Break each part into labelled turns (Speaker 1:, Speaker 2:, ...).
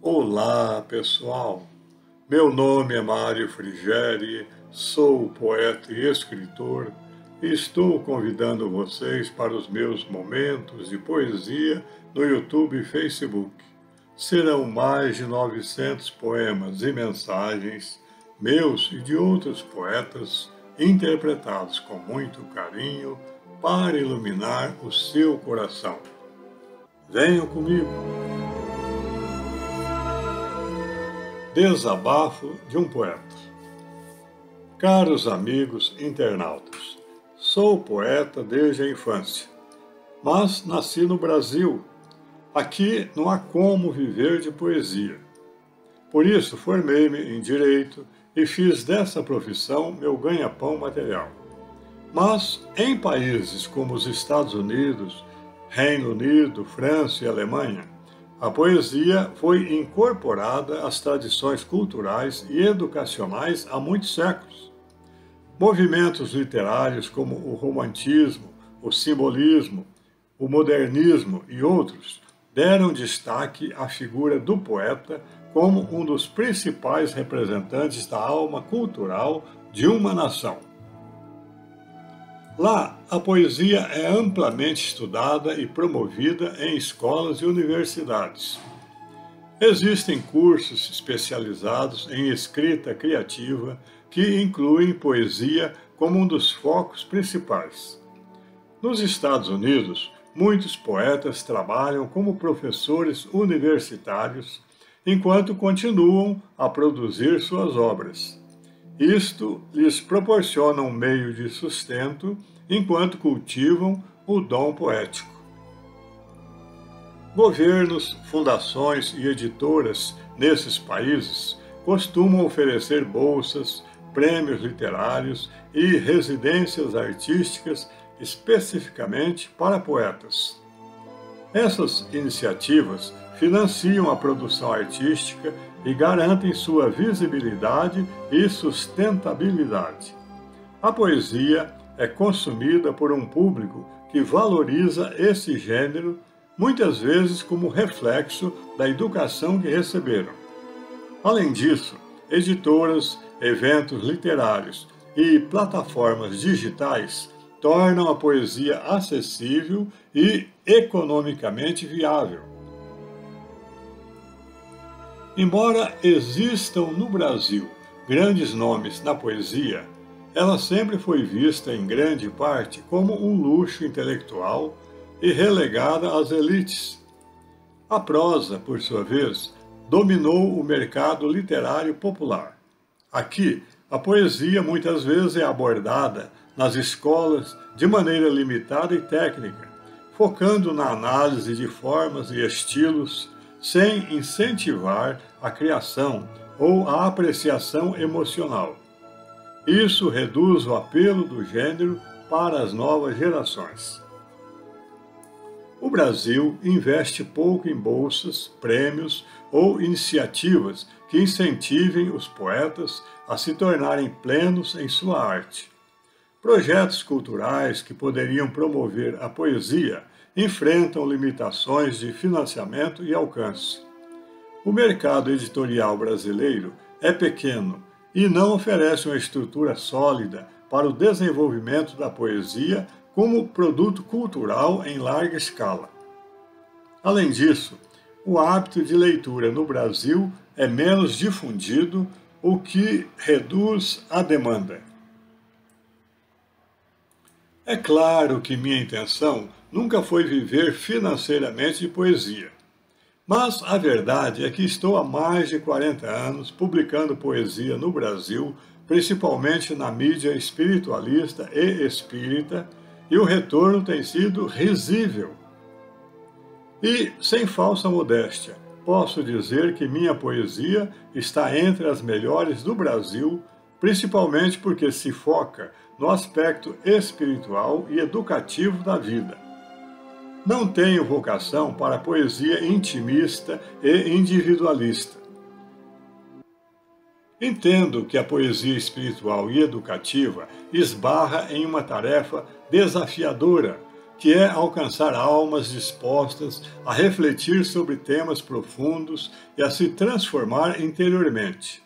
Speaker 1: Olá, pessoal! Meu nome é Mário Frigeri, sou poeta e escritor e estou convidando vocês para os meus momentos de poesia no YouTube e Facebook. Serão mais de 900 poemas e mensagens, meus e de outros poetas, interpretados com muito carinho para iluminar o seu coração. Venham comigo! Desabafo de um poeta. Caros amigos internautas, sou poeta desde a infância, mas nasci no Brasil. Aqui não há como viver de poesia. Por isso, formei-me em Direito e fiz dessa profissão meu ganha-pão material. Mas em países como os Estados Unidos, Reino Unido, França e Alemanha, a poesia foi incorporada às tradições culturais e educacionais há muitos séculos. Movimentos literários como o romantismo, o simbolismo, o modernismo e outros deram destaque à figura do poeta como um dos principais representantes da alma cultural de uma nação. Lá, a poesia é amplamente estudada e promovida em escolas e universidades. Existem cursos especializados em escrita criativa que incluem poesia como um dos focos principais. Nos Estados Unidos, muitos poetas trabalham como professores universitários enquanto continuam a produzir suas obras. Isto lhes proporciona um meio de sustento enquanto cultivam o dom poético. Governos, fundações e editoras nesses países costumam oferecer bolsas, prêmios literários e residências artísticas especificamente para poetas. Essas iniciativas financiam a produção artística e garantem sua visibilidade e sustentabilidade. A poesia é consumida por um público que valoriza esse gênero, muitas vezes como reflexo da educação que receberam. Além disso, editoras, eventos literários e plataformas digitais tornam a poesia acessível e economicamente viável. Embora existam no Brasil grandes nomes na poesia, ela sempre foi vista em grande parte como um luxo intelectual e relegada às elites. A prosa, por sua vez, dominou o mercado literário popular. Aqui, a poesia muitas vezes é abordada nas escolas de maneira limitada e técnica, focando na análise de formas e estilos, sem incentivar a criação ou a apreciação emocional. Isso reduz o apelo do gênero para as novas gerações. O Brasil investe pouco em bolsas, prêmios ou iniciativas que incentivem os poetas a se tornarem plenos em sua arte. Projetos culturais que poderiam promover a poesia enfrentam limitações de financiamento e alcance. O mercado editorial brasileiro é pequeno e não oferece uma estrutura sólida para o desenvolvimento da poesia como produto cultural em larga escala. Além disso, o hábito de leitura no Brasil é menos difundido, o que reduz a demanda. É claro que minha intenção nunca foi viver financeiramente de poesia. Mas a verdade é que estou há mais de 40 anos publicando poesia no Brasil, principalmente na mídia espiritualista e espírita, e o retorno tem sido risível. E, sem falsa modéstia, posso dizer que minha poesia está entre as melhores do Brasil, principalmente porque se foca no aspecto espiritual e educativo da vida. Não tenho vocação para a poesia intimista e individualista. Entendo que a poesia espiritual e educativa esbarra em uma tarefa desafiadora, que é alcançar almas dispostas a refletir sobre temas profundos e a se transformar interiormente.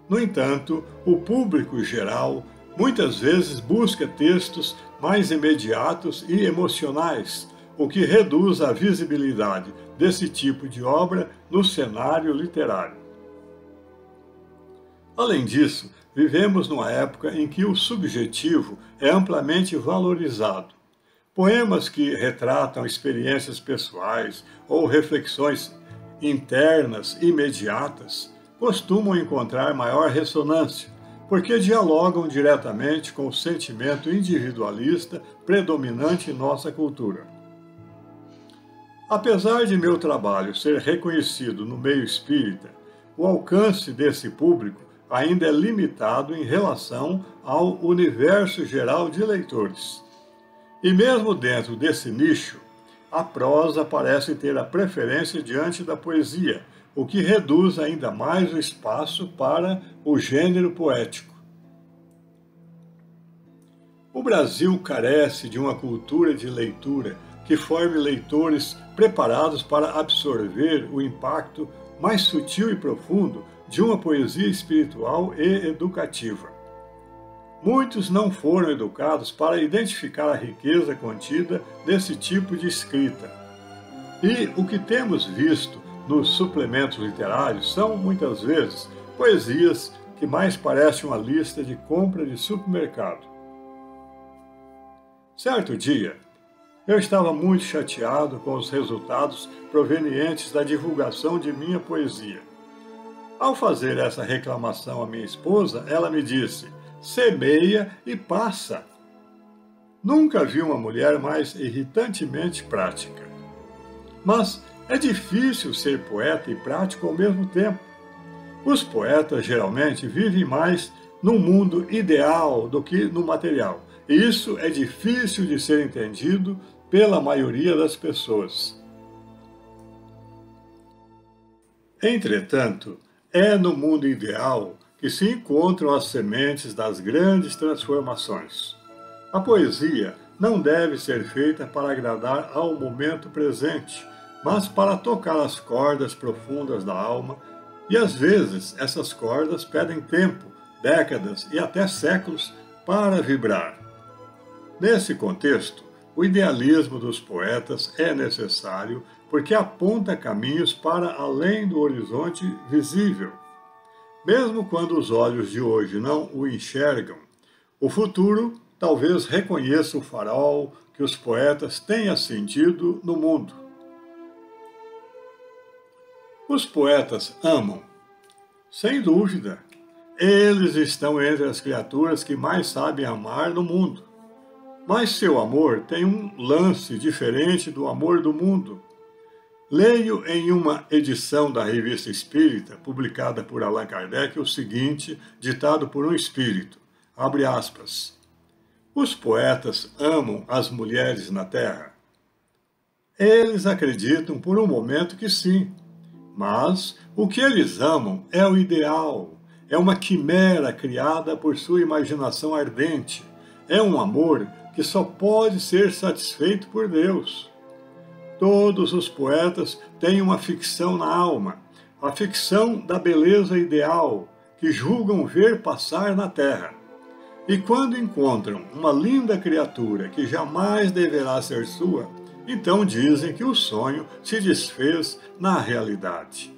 Speaker 1: No entanto, o público geral muitas vezes busca textos mais imediatos e emocionais, o que reduz a visibilidade desse tipo de obra no cenário literário. Além disso, vivemos numa época em que o subjetivo é amplamente valorizado. Poemas que retratam experiências pessoais ou reflexões internas imediatas costumam encontrar maior ressonância, porque dialogam diretamente com o sentimento individualista predominante em nossa cultura. Apesar de meu trabalho ser reconhecido no meio espírita, o alcance desse público ainda é limitado em relação ao universo geral de leitores. E mesmo dentro desse nicho, a prosa parece ter a preferência diante da poesia, o que reduz ainda mais o espaço para o gênero poético. O Brasil carece de uma cultura de leitura que forme leitores preparados para absorver o impacto mais sutil e profundo de uma poesia espiritual e educativa. Muitos não foram educados para identificar a riqueza contida nesse tipo de escrita. E o que temos visto nos suplementos literários são, muitas vezes, poesias que mais parecem uma lista de compra de supermercado. Certo dia, eu estava muito chateado com os resultados provenientes da divulgação de minha poesia. Ao fazer essa reclamação à minha esposa, ela me disse: semeia e passa. Nunca vi uma mulher mais irritantemente prática. Mas é difícil ser poeta e prático ao mesmo tempo. Os poetas geralmente vivem mais num mundo ideal do que no material. E isso é difícil de ser entendido pela maioria das pessoas. Entretanto, é no mundo ideal que se encontram as sementes das grandes transformações. A poesia não deve ser feita para agradar ao momento presente, mas para tocar as cordas profundas da alma, e às vezes essas cordas pedem tempo, décadas e até séculos para vibrar. Nesse contexto, o idealismo dos poetas é necessário porque aponta caminhos para além do horizonte visível. Mesmo quando os olhos de hoje não o enxergam, o futuro talvez reconheça o farol que os poetas têm acendido no mundo. Os poetas amam. Sem dúvida, eles estão entre as criaturas que mais sabem amar no mundo. Mas seu amor tem um lance diferente do amor do mundo. Leio em uma edição da Revista Espírita, publicada por Allan Kardec, o seguinte, ditado por um espírito, abre aspas: os poetas amam as mulheres na Terra. Eles acreditam por um momento que sim, mas o que eles amam é o ideal, é uma quimera criada por sua imaginação ardente, é um amor que só pode ser satisfeito por Deus. Todos os poetas têm uma ficção na alma, a ficção da beleza ideal, que julgam ver passar na terra. E quando encontram uma linda criatura que jamais deverá ser sua, então dizem que o sonho se desfez na realidade.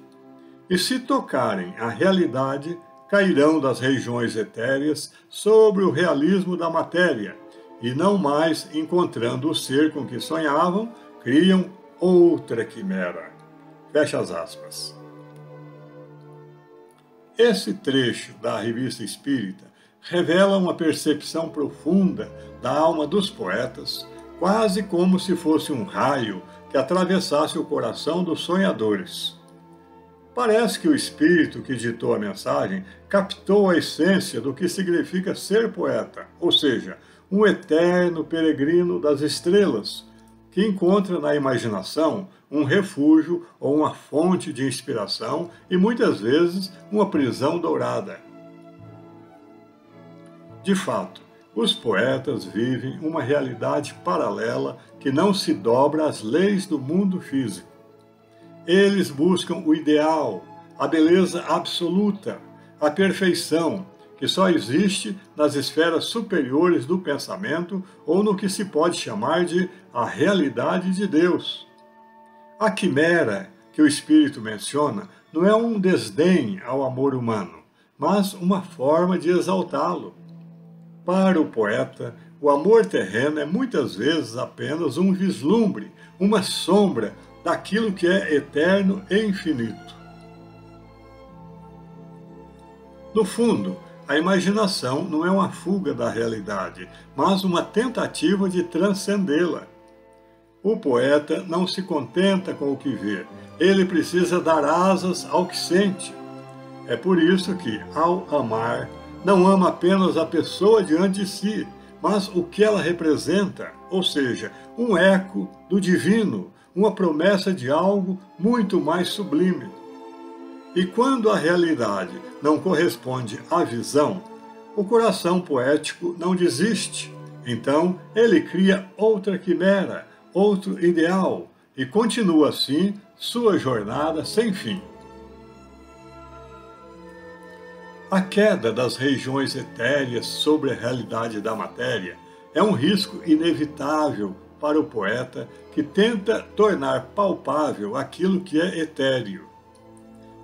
Speaker 1: E se tocarem a realidade, cairão das regiões etéreas sobre o realismo da matéria, e não mais encontrando o ser com que sonhavam, criam outra quimera. Fecha as aspas. Esse trecho da Revista Espírita revela uma percepção profunda da alma dos poetas, quase como se fosse um raio que atravessasse o coração dos sonhadores. Parece que o espírito que ditou a mensagem captou a essência do que significa ser poeta, ou seja, um eterno peregrino das estrelas, que encontra na imaginação um refúgio ou uma fonte de inspiração e muitas vezes uma prisão dourada. De fato, Os poetas vivem uma realidade paralela que não se dobra às leis do mundo físico. Eles buscam o ideal, a beleza absoluta, a perfeição, que só existe nas esferas superiores do pensamento ou no que se pode chamar de a realidade de Deus. A quimera que o Espírito menciona não é um desdém ao amor humano, mas uma forma de exaltá-lo. Para o poeta, o amor terreno é muitas vezes apenas um vislumbre, uma sombra daquilo que é eterno e infinito. No fundo, a imaginação não é uma fuga da realidade, mas uma tentativa de transcendê-la. O poeta não se contenta com o que vê, ele precisa dar asas ao que sente. É por isso que, ao amar, não ama apenas a pessoa diante de si, mas o que ela representa, ou seja, um eco do divino, uma promessa de algo muito mais sublime. E quando a realidade não corresponde à visão, o coração poético não desiste. Então, ele cria outra quimera, outro ideal, e continua assim sua jornada sem fim. A queda das regiões etéreas sobre a realidade da matéria é um risco inevitável para o poeta que tenta tornar palpável aquilo que é etéreo.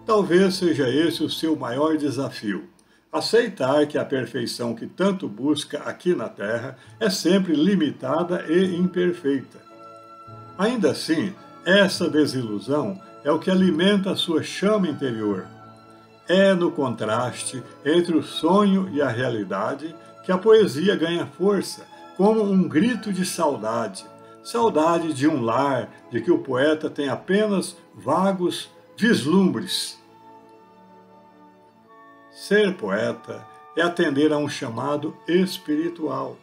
Speaker 1: Talvez seja esse o seu maior desafio: aceitar que a perfeição que tanto busca aqui na Terra é sempre limitada e imperfeita. Ainda assim, essa desilusão é o que alimenta a sua chama interior. É no contraste entre o sonho e a realidade que a poesia ganha força, como um grito de saudade. Saudade de um lar de que o poeta tem apenas vagos vislumbres. Ser poeta é atender a um chamado espiritual.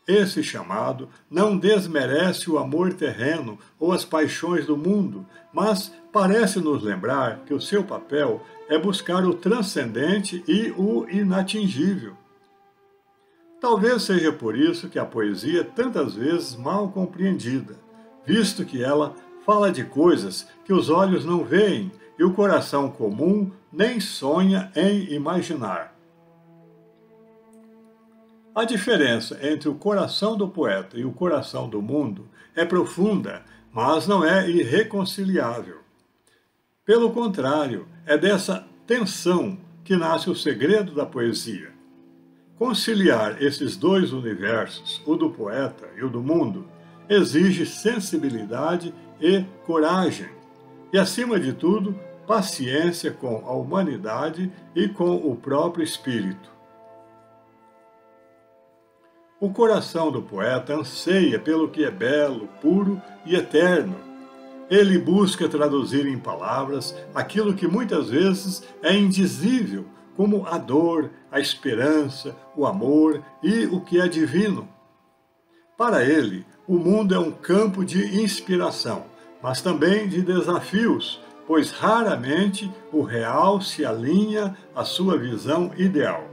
Speaker 1: Esse chamado não desmerece o amor terreno ou as paixões do mundo, mas parece nos lembrar que o seu papel é buscar o transcendente e o inatingível. Talvez seja por isso que a poesia é tantas vezes mal compreendida, visto que ela fala de coisas que os olhos não veem e o coração comum nem sonha em imaginar. A diferença entre o coração do poeta e o coração do mundo é profunda, mas não é irreconciliável. Pelo contrário, é dessa tensão que nasce o segredo da poesia. Conciliar esses dois universos, o do poeta e o do mundo, exige sensibilidade e coragem, e, acima de tudo, paciência com a humanidade e com o próprio espírito. O coração do poeta anseia pelo que é belo, puro e eterno. Ele busca traduzir em palavras aquilo que muitas vezes é indizível, como a dor, a esperança, o amor e o que é divino. Para ele, o mundo é um campo de inspiração, mas também de desafios, pois raramente o real se alinha à sua visão ideal.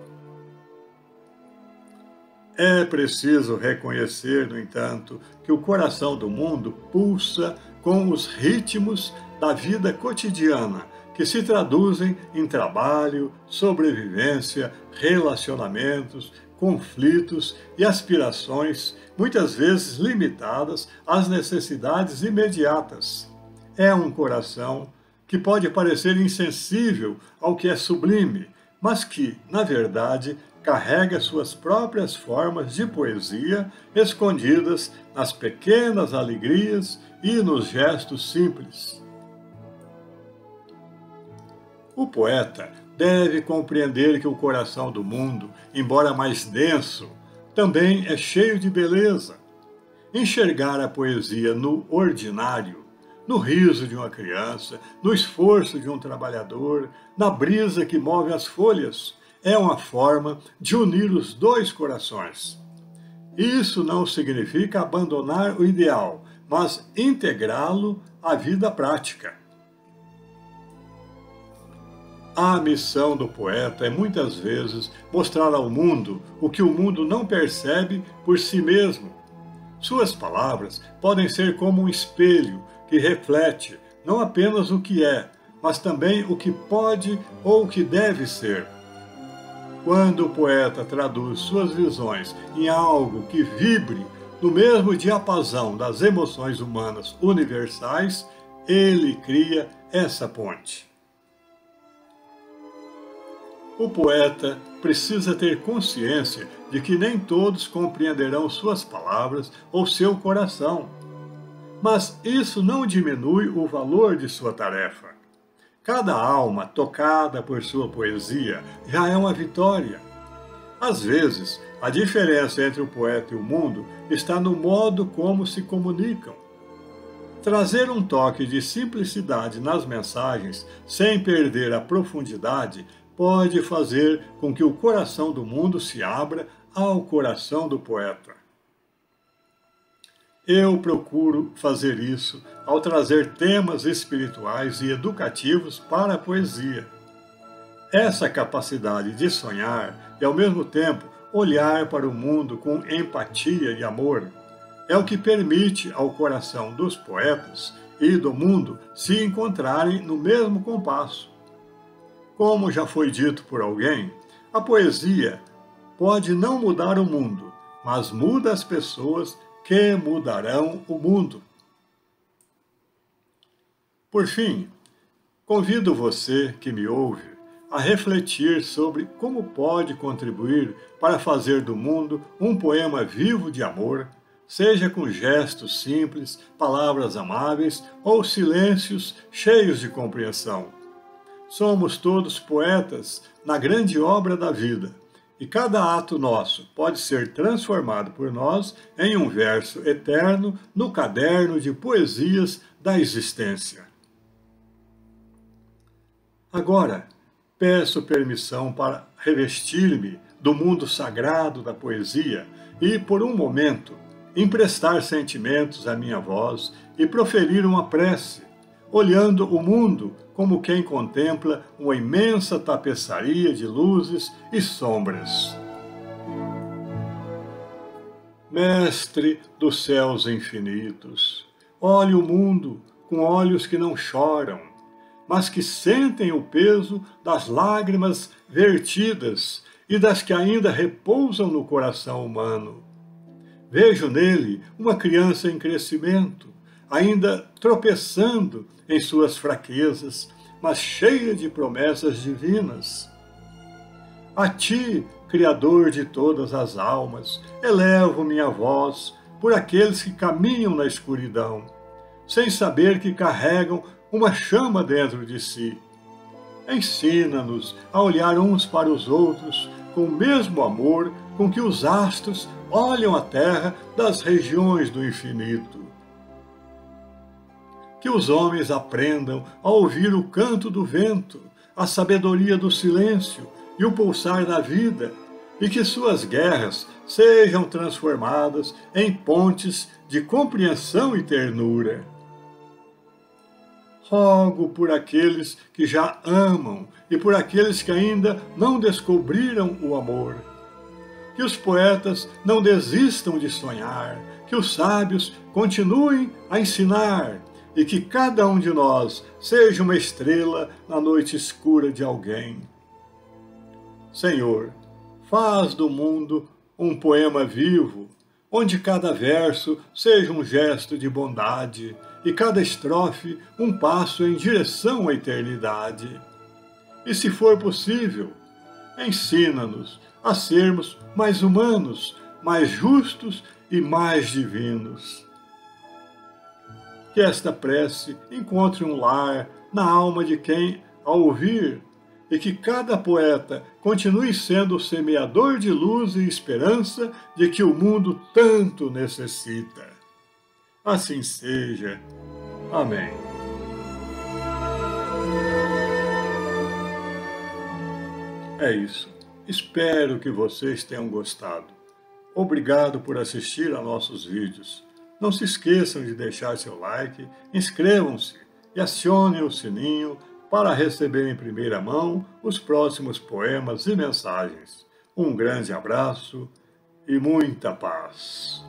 Speaker 1: É preciso reconhecer, no entanto, que o coração do mundo pulsa com os ritmos da vida cotidiana, que se traduzem em trabalho, sobrevivência, relacionamentos, conflitos e aspirações, muitas vezes limitadas às necessidades imediatas. É um coração que pode parecer insensível ao que é sublime, mas que, na verdade, carrega suas próprias formas de poesia escondidas nas pequenas alegrias e nos gestos simples. O poeta deve compreender que o coração do mundo, embora mais denso, também é cheio de beleza. Enxergar a poesia no ordinário, no riso de uma criança, no esforço de um trabalhador, na brisa que move as folhas, é uma forma de unir os dois corações. Isso não significa abandonar o ideal, mas integrá-lo à vida prática. A missão do poeta é muitas vezes mostrar ao mundo o que o mundo não percebe por si mesmo. Suas palavras podem ser como um espelho que reflete não apenas o que é, mas também o que pode ou o que deve ser. Quando o poeta traduz suas visões em algo que vibre no mesmo diapasão das emoções humanas universais, ele cria essa ponte. O poeta precisa ter consciência de que nem todos compreenderão suas palavras ou seu coração. Mas isso não diminui o valor de sua tarefa. Cada alma tocada por sua poesia já é uma vitória. Às vezes, a diferença entre o poeta e o mundo está no modo como se comunicam. Trazer um toque de simplicidade nas mensagens, sem perder a profundidade, pode fazer com que o coração do mundo se abra ao coração do poeta. Eu procuro fazer isso ao trazer temas espirituais e educativos para a poesia. Essa capacidade de sonhar e, ao mesmo tempo, olhar para o mundo com empatia e amor é o que permite ao coração dos poetas e do mundo se encontrarem no mesmo compasso. Como já foi dito por alguém, a poesia pode não mudar o mundo, mas muda as pessoas que mudarão o mundo. Por fim, convido você que me ouve a refletir sobre como pode contribuir para fazer do mundo um poema vivo de amor, seja com gestos simples, palavras amáveis ou silêncios cheios de compreensão. Somos todos poetas na grande obra da vida, e cada ato nosso pode ser transformado por nós em um verso eterno no caderno de poesias da existência. Agora, peço permissão para revestir-me do mundo sagrado da poesia e, por um momento, emprestar sentimentos à minha voz e proferir uma prece, olhando o mundo como quem contempla uma imensa tapeçaria de luzes e sombras. Mestre dos céus infinitos, olhe o mundo com olhos que não choram, mas que sentem o peso das lágrimas vertidas e das que ainda repousam no coração humano. Vejo nele uma criança em crescimento, ainda tropeçando em suas fraquezas, mas cheia de promessas divinas. A ti, Criador de todas as almas, elevo minha voz por aqueles que caminham na escuridão, sem saber que carregam uma chama dentro de si. Ensina-nos a olhar uns para os outros com o mesmo amor com que os astros olham a terra das regiões do infinito. Que os homens aprendam a ouvir o canto do vento, a sabedoria do silêncio e o pulsar da vida, e que suas guerras sejam transformadas em pontes de compreensão e ternura. Rogo por aqueles que já amam e por aqueles que ainda não descobriram o amor. Que os poetas não desistam de sonhar, que os sábios continuem a ensinar e que cada um de nós seja uma estrela na noite escura de alguém. Senhor, faz do mundo um poema vivo, onde cada verso seja um gesto de bondade e cada estrofe um passo em direção à eternidade. E se for possível, ensina-nos a sermos mais humanos, mais justos e mais divinos. Que esta prece encontre um lar na alma de quem a ouvir, e que cada poeta continue sendo o semeador de luz e esperança de que o mundo tanto necessita. Assim seja. Amém. É isso. Espero que vocês tenham gostado. Obrigado por assistir a nossos vídeos. Não se esqueçam de deixar seu like, inscrevam-se e acionem o sininho para receber em primeira mão os próximos poemas e mensagens. Um grande abraço e muita paz.